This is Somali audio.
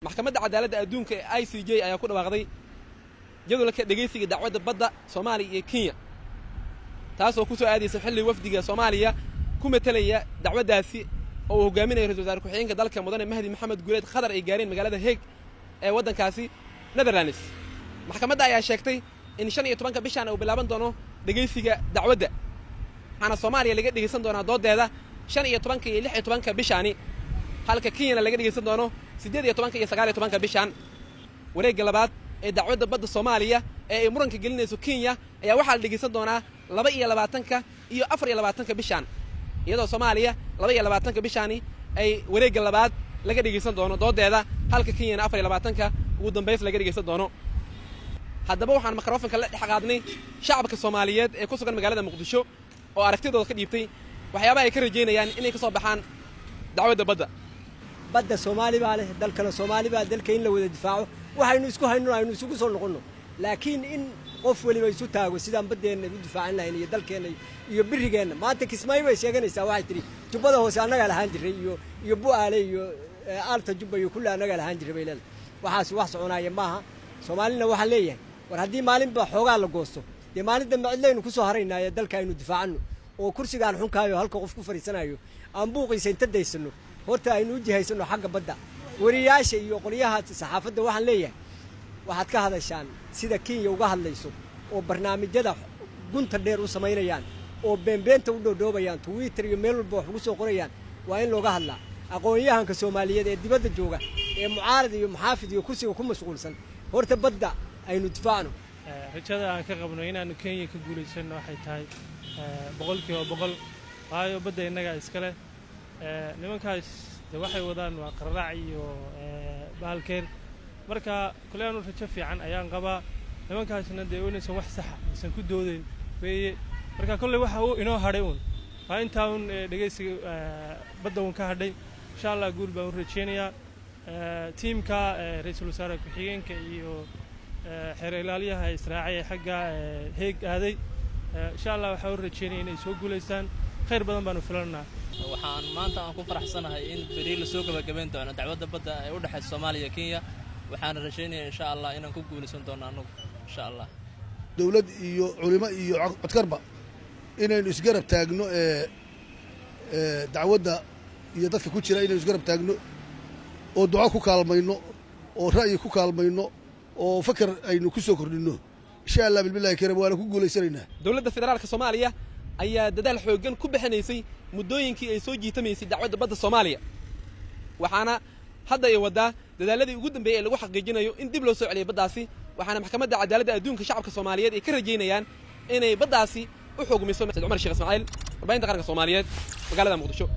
maxkamadda cadaaladda adduunka ee ICJ ayaa ku dhawaaqday jadwalka dhageysiga dacwadda badda Soomaaliya iyo Kenya taasoo ku soo aadaysa xilli wafdiga Soomaaliya ku metelaya dacwaddaasi oo hogaaminaya ra'iisul wasaare ku-xigeenka dalka mudane Mahdi Maxamed Guuleed Khadar ay gaareen magaalada Hague ee waddankaasi Netherlands maxkamadda ayaa sheegtay in 15 bishan uu bilaaban doono dhageysiga dacwadda waxaana Soomaaliya laga dhageysan doonaa doodeeda 15 iyo 16 bishani halka Kenya laga dhageysan doono 18 iyo 19 bishan wareegga labaad ee dacwadda badda Soomaaliya ee muranka gelinayso Kenya ayaa waxa la dhageysan doonaa 22 iyo 24 bishan iyadoo Soomaaliya 22 bishani ay wareegga labaad laga dhageysan doono doodeeda halka Kenya 24 ugu dambeys laga dhageysan doono haddaba waxaan mikrofoonka la dhex qaadnay shacabka Soomaaliyeed ee ku sugan magaalada Muqdisho oo aragtidooda ka dhiibtay waxyaabaha ay ka rajeynayaan inay ka soo baxaan dacwadda badda Soomaaliya baa leh dalkana Soomaaliya baa dalka in la wada difaaco waxaynu isku hayno aynu isugu soo noqono laakiin in qof waliba isu taago sidaan badeena u difaacan lahayn iyo dalkeena iyo birigeena maanta Kismaayo way sheeganaysaa waxay tiri jubbada hoose anaga lahaan jiray iyo Bu'aale iyo Aalta Jubba iyo kullu anaga lahaan jiray bay leedahay waxaas wax soconaya maaha Soomaalina waxa leeyahay war haddii maalinba xoogaa la goosto dee maalinta macdlaynu ku soo haraynaa dalka aynu difaacano oo kursigaan xunkaayo halka qof ku fariisanayo aan buuqiisa inta daysano horta aynu jihaysano xagga badda wariyaasha iyo qoliyaha saxaafadda waxaan leeyahay waxaad ka hadashaan sida Kenya uga hadlayso oo barnaamijyada gunta dheer u sameynayaan oo beenbeenta u dhoodhoobayaan Twitter iyo meel walba wax ugu soo qorayaan waa in looga hadlaa aqoon-yahanka Soomaaliyeed ee dibadda jooga ee mucaarad iyo muxaafid iyo kursiga ku mashquulsan horta badda aynu difaacno rajada aan ka qabno inaanu Kenya ka guuleysano waxay tahay boqolkiiba boqol waayo badda inaga iska leh nimankaas waxay wadaan waa qarraac iyo baalkeen marka kuleenu rajo fiican ayaan qabaa nimankaasna deewanaysan wax sax ah aysan ku doodeyn weeye marka kulli waxa uu inoo hadhay waa inta uu dhageysiga badda uu ka hadhay insha Allah guul baan u rajeynayaa teamka ra'iisul wasaare ku-xigeenka iyo xeer ilaaliyaha Israaciil xagga Hague aaday insha Allah waxa uu rajeynayaa inay soo guuleystaan khayr badan baan u filanaa waxaan maanta aan ku faraxsanahay in bari la soo gabagabeyn doono dacwadda badda ee u dhaxaysa Soomaaliya iyo Kenya waxaan rajeynayaa insha Allah inaan ku guuleysan doono anagu insha Allah dawlad iyo culimo iyo codkarba inaynu isgarab taagno dacwadda iyo dadka ku jira inaynu isgarab taagno oo duco ku kaalmayno oo ra'yi ku kaalmayno oo fakar aynu ku soo kordhino insha Allah billahi kareem waan ku guuleysanaynaa dawladda federaalka Soomaaliya ayaa dadaal xoogan ku bixinaysay muddooyinkii ay soo jiitamaysay dacwadda badda Soomaaliya waxaana hadda ay wadaa dadaaladii ugu dambeeyay ee lagu xaqiijinayo in dib loo soo celiyo baddaasi waxaana maxkamadda cadaaladda adduunka shacabka Soomaaliyeed ay ka rajeynayaan inay baddaasi u xugmiso Umar Sheekh Ismaaciil warbaahinta qaranka Soomaaliyeed magaalada Muqdisho